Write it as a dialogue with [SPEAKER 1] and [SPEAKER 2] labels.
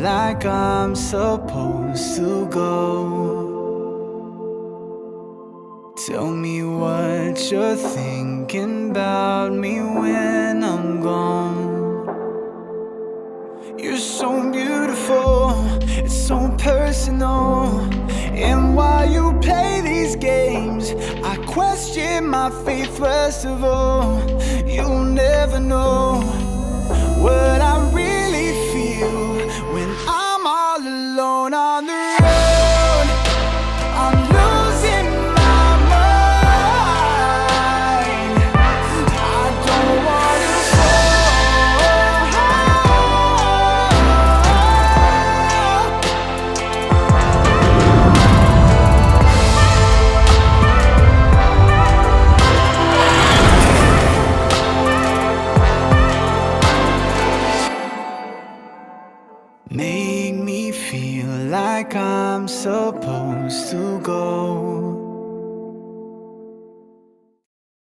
[SPEAKER 1] like I'm supposed to go. Tell me what you're thinking about me when I'm gone. You're so beautiful, it's so personal. And while you play these games, I question my faith first of all. You'll never know what I really feel when I'm all alone on the road. I'm losing my mind. I don't wanna make me feel like I'm supposed to go.